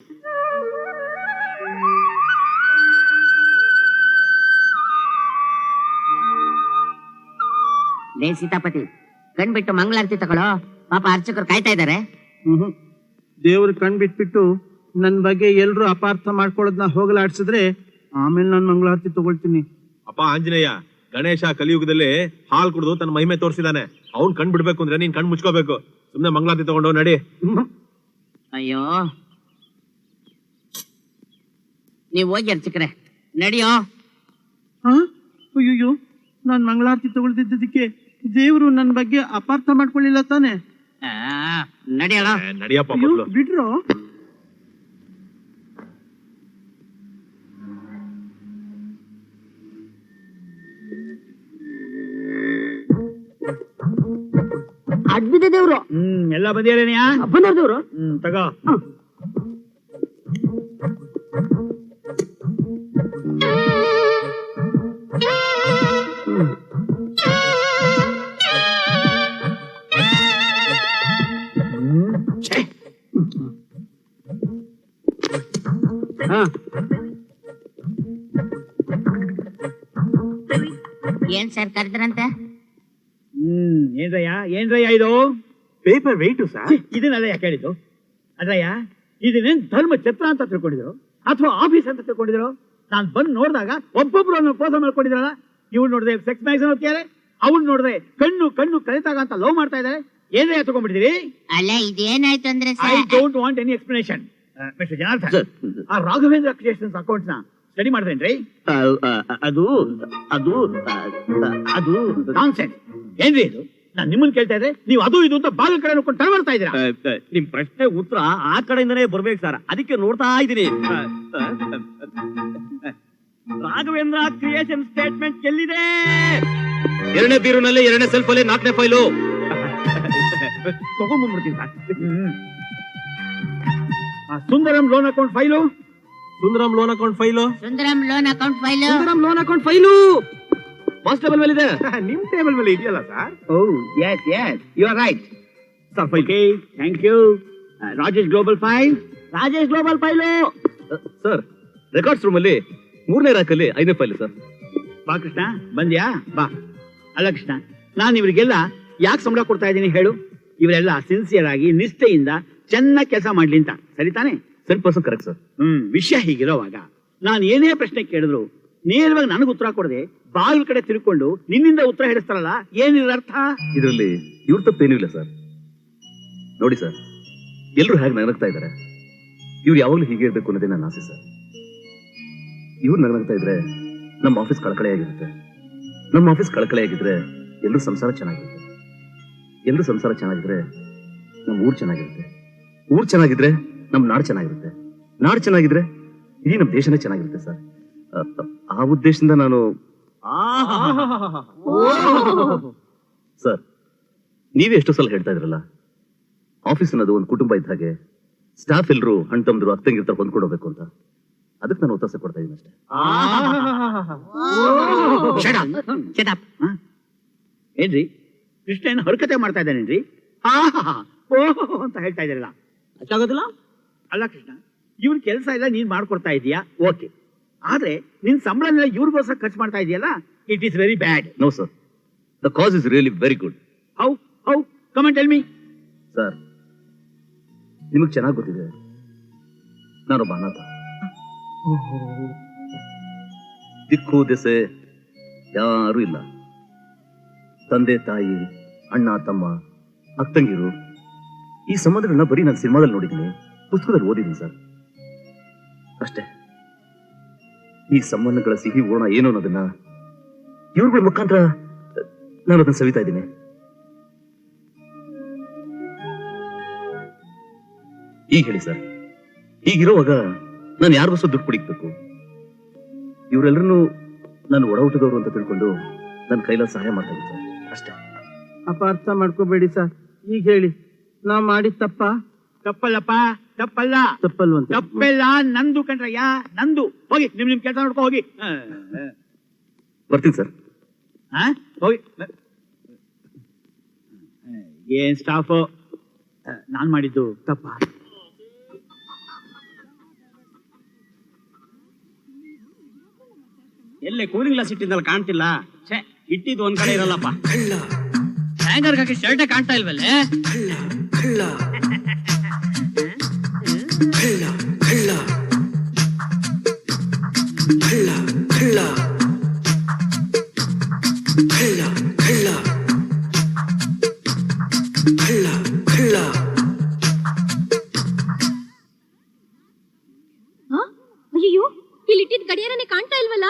ಲೇ ಸೀತಾಪತಿ, ಕಣ್ಬಿಟ್ಟು ಮಂಗಳಾರತಿ ತಗೊಳ್ಳೋ, ಪಾಪ ಅರ್ಚಕರು ಕಾಯ್ತಾ ಇದ್ದಾರೆ. ದೇವ್ರ ಕಣ್ ಬಿಟ್ಬಿಟ್ಟು ನನ್ ಬಗ್ಗೆ ಎಲ್ರು ಅಪಾರ್ಥ ಮಾಡ್ಕೊಳ್ಳೋದನ್ನ ಹೋಗಲಾಡ್ಸಿದ್ರೆ ಆಮೇಲೆ ನಾನು ಮಂಗಳಾರತಿ ತಗೊಳ್ತೀನಿ. ಅಪ್ಪ ಆಂಜನೇಯ, ಗಣೇಶ ಕಲಿಯುಗದಲ್ಲಿ ಹಾಲ್ ಕುಡಿದು ತನ್ನ ಮಹಿಮೆ ತೋರಿಸಿದಾನೆ. ಅವ್ನ್ ಕಣ್ ಬಿಡ್ಬೇಕು ಅಂದ್ರೆ ನೀನ್ ಕಣ್ ಮುಚ್ಕೋಬೇಕು. ಸುಮ್ನೆ ಮಂಗಳಾರತಿ ತಗೊಂಡು ನಡಿ. ಅಯ್ಯೋ, ನೀವ್ ಹೋಗಿ ಅರ್ಚಕ್ರೆ, ನಡಿಯೋ. ಅಯ್ಯೋ, ನಾನ್ ಮಂಗಳಾರತಿ ತಗೊಳ್ತಿದ್ದಕ್ಕೆ ದೇವ್ರು ನನ್ ಬಗ್ಗೆ ಅಪಾರ್ಥ ಮಾಡ್ಕೊಳ್ಳಿಲ್ಲ ತಾನೆ? ನಡಿಯಲ್ಲ. ನಡಿಯಪ್ಪ ಬಿಡ್ರೋ. ಅಡ್ಬಿದ್ದ ದೇವ್ರು. ಎಲ್ಲ ಬಂದಿರೇನಿಯಾ? ಬಂದವ್ರ ದೇವ್ರು. ತಗೋ. ಏನ್ ಸರ್ ಕರೆದ್ರಂತೆ? ಏನ್ರಯ್ಯ ಇದು? Paper weight sir. ಇದನ್ನೆಲ್ಲ ಯಾಕೆ ಹೇಳಿದ್ದು? ಅದ್ರಯ್ಯ, ಇದನ್ನೇನ್ ಧರ್ಮ ಛತ್ರ ಅಂತ ತಿಳ್ಕೊಂಡಿದ್ರು ಅಥವಾ ಆಫೀಸ್ ಅಂತ ತಿಳ್ಕೊಂಡಿದ್ರು? ನಾನ್ ಬಂದು ನೋಡಿದಾಗ ಒಬ್ಬೊಬ್ರು ಮೋಸ ಮಾಡ್ಕೊಂಡಿದ್ರಲ್ಲ. ಇವ್ರು ನೋಡಿದ್ರೆ ಸೆಕ್ಸ್ ಮ್ಯಾಗಝಿನ್ ಓದ್ತಿದ್ದಾರೆ, ಅವ್ರು ನೋಡಿದ್ರೆ ಕಣ್ಣು ಕಣ್ಣು ಕಲಿತಾಗ ಅಂತ ಲವ್ ಮಾಡ್ತಾ ಇದ್ದಾರೆ. ಏನ್ರಯ್ಯ ತಗೊಂಡ್ಬಿಟ್ಟಿದ್ದೀರಿ? ಅಲ್ಲ, ಇದೇನಾಯ್ತು ಅಂದ್ರೆ I don't want any explanation. Mister Janardhan, ಆ ರಾಘವೇಂದ್ರ ಕ್ರಿಯೇಷನ್ಸ್ ಅಕೌಂಟ್ ನ ಸ್ಟಡಿ ಮಾಡಿದ್ರೇನ್ರಿ? ಅದು ಅದು ಅದು ನಾನ್ಸೆನ್ಸ್. ಏನ್ರಿ ಇದು? ನಾನ್ ನಿಮ್ಮನ್ನ ಕೇಳ್ತಾ ಇದ್ರೆ ನೀವು ಅದು ಇದು ಅಂತ ಬಾಗಿಲ ಕಡೆ ನೋಡ್ಕೊಂಡು ತರವರ್ತಾ ಇದ್ದೀರಾ. ನಿಮ್ ಪ್ರಶ್ನೆ ಉತ್ತರ ಆ ಕಡೆಯಿಂದನೇ ಬರ್ಬೇಕು ಸರ್, ಅದಕ್ಕೆ ನೋಡ್ತಾ ಇದ್ದೀನಿ. ರಾಘವೇಂದ್ರ ಕ್ರಿಯೇಷನ್ ಸ್ಟೇಟ್ಮೆಂಟ್ ಎಲ್ಲಿದೆ? 2ನೇ ಬೀರುನಲ್ಲಿ 2ನೇ ಸೆಲ್ಫ್ ಅಲ್ಲಿ 4ನೇ ಫೈಲು ತಗೊಂಡ್ಬಂದ್ಬಿಡ್ತೀನಿ sir. Sundaram loan account file. Sundaram loan account file. Sundaram loan account file. Sundaram loan account file ಮಾಸ್ ಟೇಬಲ್ ಮೇಲೆ ಇದೆ. ನಿಮ್ ಟೇಬಲ್ ಮೇಲೆ ಇದೆಯಲ್ಲ sir? Oh, yes, you are right. Sir, file. Okay, thank you. Rajesh Global File. Rajesh Global File. Sir, records room ಅಲ್ಲಿ 3ನೇ ರಾಕಲ್ಲಿ 5ನೇ file sir. ಬಾ ಕೃಷ್ಣ, ಬಂದ್ಯಾ? ಬಾ. ಅಲ್ಲ ಕೃಷ್ಣ, ನಾನು ಇವರಿಗೆಲ್ಲ ಯಾಕೆ ಸಂಬಳ ಕೊಡ್ತಾ ಇದ್ದೀನಿ ಹೇಳು? ಇವರೆಲ್ಲ ಸಿನ್ಸಿಯರ್ ಆಗಿ ನಿಷ್ಠೆಯಿಂದ ಚೆನ್ನಾಗಿ ಕೆಲಸ ಮಾಡ್ಲಿ ಅಂತ. ಸರಿ ತಾನೆ? 100% ಕರೆಕ್ಟ್ ಸರ್. ವಿಷಯ ಹೀಗಿರೋವಾಗ ನಾನು ಏನೇ ಪ್ರಶ್ನೆ ಕೇಳಿದ್ರು ನೇರವಾಗಿ ನನಗೆ ಉತ್ತರ ಕೊಡದೆ ಬಾಗಿಲ ಕಡೆ ತಿಳ್ಕೊಂಡು ನಿನ್ನಿಂದ ಉತ್ತರ ಹೇಳಿಸ್ತಾರಲ್ಲ, ಏನಿದ್ರ ಅರ್ಥ? ಇದರಲ್ಲಿ ಇವ್ರ ತಪ್ಪೇನೂ ಇಲ್ಲ ಸರ್. ನೋಡಿ ಸರ್, ಎಲ್ರು ಹೇಗೆ ನಗನಗ್ತಾ ಇದ್ದಾರೆ, ಇವ್ರು ಯಾವಾಗ್ಲೂ ಹೀಗೆ ಇರ್ಬೇಕು ಅನ್ನೋದೇ ನನ್ನ ಆಸೆ ಸರ್. ಇವ್ರು ನಗನಗ್ತಾ ಇದ್ರೆ ನಮ್ಮ ಆಫೀಸ್ ಕಳಕಳೆಯಾಗಿರುತ್ತೆ. ನಮ್ಮ ಆಫೀಸ್ ಕಳಕಳೆಯಾಗಿದ್ರೆ ಎಲ್ಲರೂ ಸಂಸಾರ ಚೆನ್ನಾಗಿರುತ್ತೆ. ಎಲ್ಲರೂ ಸಂಸಾರ ಚೆನ್ನಾಗಿದ್ರೆ ನಮ್ಮ ಊರು ಚೆನ್ನಾಗಿರುತ್ತೆ. ಊರು ಚೆನ್ನಾಗಿದ್ರೆ ನಮ್ಮ ನಾಡು ಚೆನ್ನಾಗಿರುತ್ತೆ. ನಾಡು ಚೆನ್ನಾಗಿದ್ರೆ ಇಡೀ ನಮ್ಮ ದೇಶನೇ ಚೆನ್ನಾಗಿರುತ್ತೆ ಸರ್. ಆ ಉದ್ದೇಶದಿಂದ ನಾನು ಸರ್, ನೀವೇ ಎಷ್ಟೋ ಸಲ ಹೇಳ್ತಾ ಇದ್ರಲ್ಲ, ಆಫೀಸ್ ಅನ್ನೋದು ಒಂದು ಕುಟುಂಬ ಇದ್ದ ಹಾಗೆ, ಸ್ಟಾಫ್ ಎಲ್ಲರೂ ಅಣ್ಣ ತಮ್ಮದ್ರು ಅಕ್ಕಂಗಿರ್ತಾರೆ ಹೊಂದ್ಕೊಂಡು ಹೋಗ್ಬೇಕು ಅಂತ. ಅದಕ್ಕೆ ನಾನು ಒತ್ತಾಸೆ ಕೊಡ್ತಾ ಇದ್ದೀನಿ ಅಷ್ಟೇ. ಏನ್ರಿ ಕೃಷ್ಣ ಏನು ಹರಕತೆ ಮಾಡ್ತಾ ಇದ್ದಾನೇನ್ರಿ? ಓಹೋ ಅಂತ ಹೇಳ್ತಾ ಇದ್ದಾರಲ್ಲ, ಅಷ್ಟಾಗೋದಿಲ್ಲ? ಅಲ್ಲ ಕೃಷ್ಣ, ಇವ್ರ ಕೆಲಸ ಎಲ್ಲ ನೀನ್ ಮಾಡ್ಕೊಡ್ತಾ ಇದೀಯಾ, ಓಕೆ. ಆದ್ರೆ ನಿನ್ ಸಂಬಳನೆಲ್ಲ ಇವ್ರಿಗೋಸ್ಕರ ಖರ್ಚು ಮಾಡ್ತಾ ಇದೆಯಲ್ಲ, it is very bad. No sir, the cause is really very good. How how come and tell me. Sir, ನಿಮಗೆ ಚೆನ್ನಾಗಿ ಗೊತ್ತಿದೆ, ನಾನೊಬ್ಬ ಅನಾಥ. ದಿಕ್ಕು ದೆಸೆ ಯಾರೂ ಇಲ್ಲ. ತಂದೆ ತಾಯಿ, ಅಣ್ಣ ತಮ್ಮ, ಅಕ್ಕಂಗಿರು, ಈ ಸಂಬಂಧಗಳನ್ನ ಬರೀ ನಾನು ಸಿನಿಮಾದಲ್ಲಿ ನೋಡಿದ್ದೀನಿ, ಪುಸ್ತಕದಲ್ಲಿ ಓದಿದ್ದೀನಿ ಸರ್, ಅಷ್ಟೇ. ಈ ಸಂಬಂಧಗಳ ಸಿಹಿ ಓಣ ಏನು ಅನ್ನೋದನ್ನ ಇವ್ರಗಳ ಮುಖಾಂತರ ನಾನು ಅದನ್ನ ಸವಿತಾ ಇದ್ದೀನಿ. ಈಗ ಹೇಳಿ ಸರ್, ಈಗಿರೋವಾಗ ನಾನು ಯಾರಿಗೋಸ್ಕರ ದುಡ್ಡು ಕುಡಿಬೇಕು? ಇವರೆಲ್ಲರನ್ನೂ ನಾನು ಒಡ ಹುಟ್ಟಿದವರು ಅಂತ ತಿಳ್ಕೊಂಡು ನನ್ನ ಕೈಲಾದ ಸಹಾಯ ಮಾಡ್ತಾ ಇದ್ದೀನಿ ಸರ್, ಅಷ್ಟೇ. ಅಪಾರ್ಥ ಮಾಡ್ಕೋಬೇಡಿ ಸರ್. ಈಗ ಹೇಳಿ, ನಾ ಮಾಡಿದ ತಪ್ಪ? ತಪ್ಪಲ್ಲಪ್ಪ, ತಪ್ಪಲ್ಲ. ತಪ್ಪಲ್ವಂತ? ತಪ್ಪೆಲ್ಲ ನಂದು ಕಣ್ರಯ್ಯ, ನಂದು. ಹೋಗಿ ನಿಮ್ ಕೆಲಸ ನೋಡ್ಕೊ ಹೋಗಿ. ಬರ್ತೀನಿ ಸರ್. ಹೋಗಿ. ಏನ್ ಸ್ಟಾಫ್? ನಾನ್ ಮಾಡಿದ್ದು ತಪ್ಪ? ಎಲ್ಲೇ ಕೂಲಿಂಗ್ ಗ್ಲಾಸ್ ಇಟ್ಟಿದ್ದಲ್ಲ ಕಾಣ್ತಿಲ್ಲ. ಛೇ, ಇಟ್ಟಿದ್ದು ಒಂದ್ ಕಡೆ ಇರಲ್ಲಪ್ಪ. ಹ್ಯಾಂಗರ್ ಹಾಕಿ ಶರ್ಟೇ ಕಾಣ್ತಾ ಇಲ್ವಲ್ಲೇ? ಅಯ್ಯೋ, ಇಲ್ಲಿ ಇಟ್ಟಿದ್ ಗಡಿಯಾರನೇ ಕಾಣ್ತಾ ಇಲ್ವಲ್ಲ?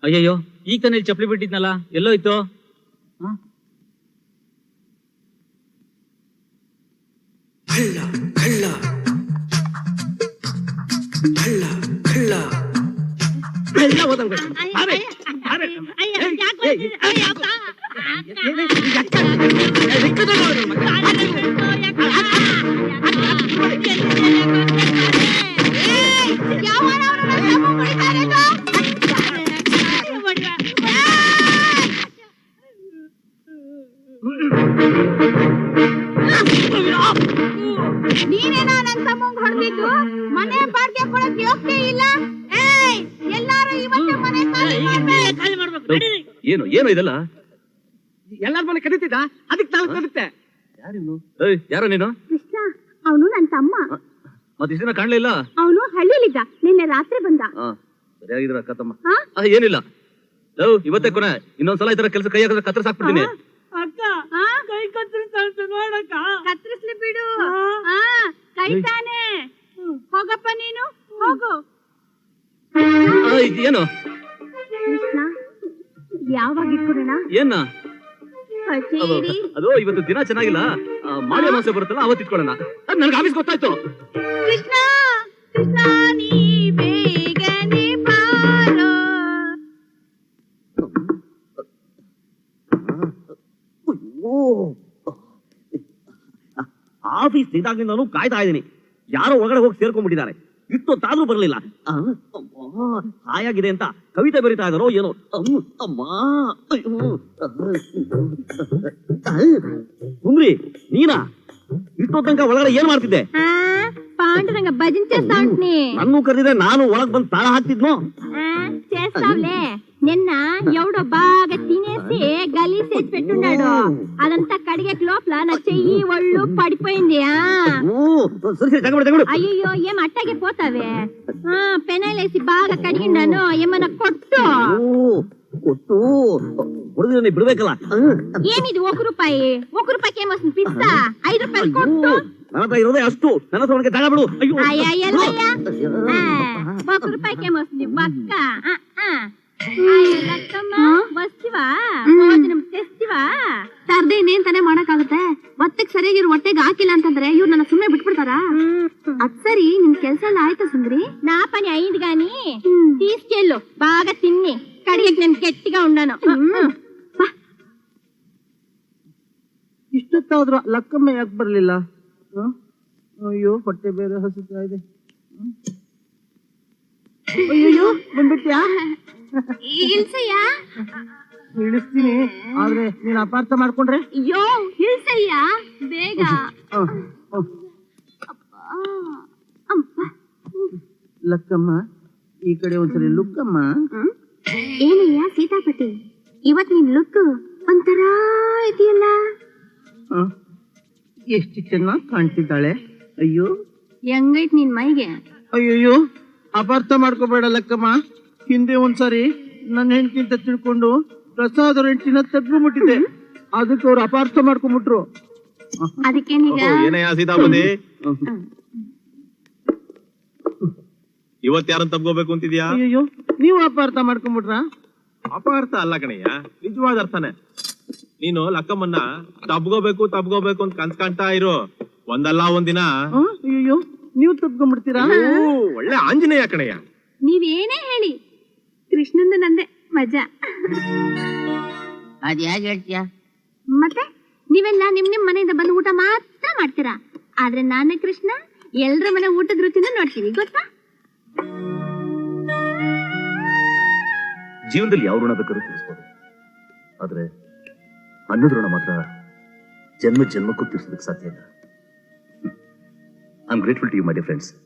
ಅಯ್ಯಯ್ಯೋ, ಈಗ ತಾನೇ ಚಪ್ಪಲಿ ಬಿಟ್ಟಿದ್ನಲ್ಲ, ಎಲ್ಲೋ ಇತ್ತು? ನೀನೇನಾ ನನ್ ತಮ್ಮಂಗ್ ಹೊಡೆದಿದ್ದು? ಮನೆ ಬಾಡ್ಗೆ ಕೊಡಕ್ ಯೋಗ್ಯ ಇಲ್ಲ. ಎಲ್ಲಾರು ಇವತ್ತೇ ಮನೆ ಖಾಲಿ ಮಾಡ್ಬೇಕು. ಏನು ಏನು ಇದೆಲ್ಲ? ಎಲ್ಲಾರ ಮನೆ ಕರೀತಿದ್ದ, ಅದಕ್ಕೆ ನಾವು ಕರೀತೆ. ಯಾರೋ ನೀನು? ಕೃಷ್ಣ, ಅವನು ನನ್ ತಮ್ಮ. ಮತ್ತೆ ಇಷ್ಟ ದಿನ ಕಾಣ್ಲಿಲ್ಲ? ಅವನು ಹಳ್ಳಿಲಿದ್ದ, ನಿನ್ನೆ ರಾತ್ರಿ ಬಂದ. ಸರಿಯಾಗಿದ್ರ ಅಕ್ಕತಮ್ಮ. ಏನಿಲ್ಲ, ಇವತ್ತೇ ಕೊನೆ. ಇನ್ನೊಂದ್ಸಲ ಈ ತರ ಕೆಲಸ ಕೈ ಹಾಕಿದ್ರೆ ಕತ್ತರಿಸಿ ಹಾಕ್ಬಿಡ್ತೀನಿ. ಕೈ ಕತ್ತರಿಸ್ಲಿ ಬಿಡು. ಕೈ ತಾನೆ. ಹೋಗಪ್ಪ ನೀನು, ಹೋಗು. ಏನು ಕೃಷ್ಣ, ಯಾವಾಗ ಇಟ್ಕೊಡೋಣ? ಏನ ಕಚೇರಿ? ಅದು ಇವತ್ತು ದಿನ ಚೆನ್ನಾಗಿಲ್ಲ, ಮಾಡಿ ಅಮಾವಾಸ್ಯೆ ಬರುತ್ತಲ್ಲ ಅವತ್ತು ಇಟ್ಕೊಳ್ಳೋಣ. ನನ್ಗೆ ಆಫೀಸ್ ಗೊತ್ತಾಯ್ತು. ಕೃಷ್ಣ, ಕೃಷ್ಣ ನೀ ಬೇಗನೆ ಬಾರೋ. ಆಫೀಸ್ ಇದಾಗಿಂದಲೂ ಕಾಯ್ತಾ ಇದ್ದೀನಿ. ಯಾರೋ ಒಳಗಡೆ ಹೋಗಿ ಸೇರ್ಕೊಂಡ್ಬಿಟ್ಟಿದ್ದಾರೆ. ಇಷ್ಟೊತ್ತಾದ್ರೂ ಬರಲಿಲ್ಲ. ಹಾಯಾಗಿದೆ ಅಂತ ಕವಿತೆ ಬರೀತಾ ಇದಾರೋ ಏನೋ. ಸುಂದ್ರಿ, ನೀನಾ? ಇಷ್ಟೊತ್ತ ತನಕ ಒಳಗಡೆ ಏನ್ ಮಾಡ್ತಿದ್ದೆ? ಪಾಂಡುರಂಗ ಭಜನ್ చేస్తా ఉంటుని. ನನ್ನೂ కరిదిరే ನಾನು ಒಳಗ್ ಬಂದು ತಾಳ ಹಾಕ್ತಿದ್ನೋ. చేస్తావులే. నిన్న ఎవడో బాగా తినేసి గలీసేసి పెట్టున్నాడు. అదంతా కడిగేకి లోపల నా చెయ్యి ఒళ్ళు పడిపోయింది. సరే తగ్గబడు. అయ్యో, ఏం అట్టాగే పోతావే? పెనాయిల్ వేసి బాగా కడిగిండాను. ఏమన్నా కొట్టు. కొట్టు ಹೊಡೆದ್ರೆ ಬಿಡ್ಬೇಕಲ್ಲ. ఏమిది ఒక రూపాయికి ఏమొస్తుంది పిస్తా? 5 రూపాయలు కొట్టు. ನನ್ನ ಹತ್ರ ಇರೋದೇ ಅಷ್ಟು. ನನ್ನ ಸೊಳಗೆ ತಗಬಿಡು. ಅಯ್ಯೋ, 1 రూపాయికి ఏమొస్తుంది బక్క? ವಸ್ತಿವಾ? ಭೋಜನ ತೆಸ್ತಿವಾ? ತರ್ದೆ ಇನ್ನೇನ್ ತಾನೇ ಮಾಡಕ್ಕಾಗುತ್ತೆ? ಹೊತ್ತಿಗೆ ಸರಿಯಾಗಿರೋ ಹೊಟ್ಟೆಗೆ ಹಾಕಿಲ್ಲ ಅಂತಂದ್ರೆ ಇವ್ರು ನನ್ನ ಸುಮ್ಮನೆ ಬಿಟ್ಬಿಡ್ತಾರ? ಅದ್ ಸರಿ, ನಿನ್ ಕೆಲ್ಸ ಎಲ್ಲ ಆಯ್ತಾ ಸುಂದ್ರಿ? నా పని అయింది గాని తీసుకెళ్ళు, బాగా తిన్ని కడిగకి నేను గట్టిగా ఉండాను. ಇಷ್ಟೊತ್ತಾದ್ರೂ ಲಕ್ಕಮ್ಮ ಯಾಕೆ ಬರ್ಲಿಲ್ಲ? ಅಯ್ಯೋ, ಹೊಟ್ಟೆ ಬೇರೆ ಹಸುತ್ತಾ ಇದೆ. ಅಯ್ಯೋ, ಬಂದ್ಬಿಟ್ಯಾ? ಇಳ್ಸಯ್ಯ. ಇಳಿಸ್ತೀನಿ, ಆದ್ರೆ ನೀನ್ ಅಪಾರ್ಥ ಮಾಡ್ಕೊಂಡ್ರೆ? ಅಯ್ಯೋ, ಇಳ್ಸಯ್ಯ ಬೇಗ. ಲಕ್ಕಮ್ಮ, ಈ ಕಡೆ ಒಂದ್ಸರಿ ಲುಕ್ಕಮ್ಮ. ಏನಯ್ಯ ಸೀತಾಪತಿ, ಇವತ್ ನಿನ್ ಲುಕ್ ಒಂಥರ ಇದೆಯಲ್ಲ. ಎಷ್ಟು ಚೆನ್ನಾಗಿ ಕಾಣ್ತಿದ್ದಾಳೆ. ಅಯ್ಯೋ, ಹೆಂಗೈತ್ ನಿನ್ ಮೈಗೆ? ಅಯ್ಯಯ್ಯೋ, ಅಪಾರ್ಥ ಮಾಡ್ಕೋಬೇಡ ಲಕ್ಕಮ್ಮ. ಹಿಂದೆ ಒಂದ್ಸರಿ ನನ್ನ ಹೆಂಡತಿಂತ ತಿಳ್ಕೊಂಡು ಪ್ರಸಾದ್ ಹೆಂಡತಿನ ತಗ್ಬಿಟ್ಟಿದ್ದೆ. ಅದಕ್ಕೆ ಅವ್ರು ಅಪಾರ್ಥ ಮಾಡ್ಕೊಂಡ್ಬಿಟ್ರು. ಅದಕ್ಕೇನೀಗ? ಏನಯ್ಯ ಸೀತಾಪತಿ, ಇವತ್ ಯಾರನ್ನ ತಬ್ಕೋಬೇಕು ಅಂತಿದ್ಯಾ? ಅಯ್ಯೋ, ನೀವು ಅಪಾರ್ಥ ಮಾಡ್ಕೊಂಡ್ಬಿಟ್ರ? ಅಪಾರ್ಥ ಅಲ್ಲ ಕಣಯ್ಯ, ನಿಜವಾದ ಅರ್ಥನೇ. ನೀನು ಲಕ್ಕಮ್ಮನ್ನ ತಬ್ಕೋಬೇಕು ಅಂತ ಕನ್ಸ್ ಕಾಣ್ತಾ ಇರು. ಒಂದಲ್ಲ ಒಂದಿನ. ಅಯ್ಯೋ, ನೀವು ತಪ್ಕೊಂಡ್ಬಿಡ್ತೀರಾ? ಒಳ್ಳೆ ಆಂಜನೇಯ ಕಣಯ್ಯ. ನೀವೇನೇ ಹೇಳಿ, ಕೃಷ್ಣಂದು ನಂದೆ ಮಜಾ. ಅದ್ ಹೇಗೆ ಹೇಳ್ತೀಯ? ಮತ್ತೆ ನೀವೆಲ್ಲ ನಿಮ್ ಮನೆಯಿಂದ ಬಂದು ಊಟ ಮಾತ್ರ ಮಾಡ್ತೀರಾ. ಆದ್ರೆ ನಾನೇ ಕೃಷ್ಣ ಎಲ್ರ ಮನೆ ಊಟದ ರುಚಿನ ನೋಡ್ತೀವಿ, ಗೊತ್ತಾ? ಜೀವನದಲ್ಲಿ ಯಾವ ಋಣ ಬೇಕಾದ್ರೂ ತಿಳಿಸ್ಬೋದು, ಆದ್ರೆ ಅನ್ನದ ಋಣ ಮಾತ್ರ ಜನ್ಮ ಜನ್ಮಕ್ಕೂ ತೀರ್ಸೋದಕ್ಕೆ ಸಾಧ್ಯ ಇಲ್ಲ. I am grateful to you my dear friends.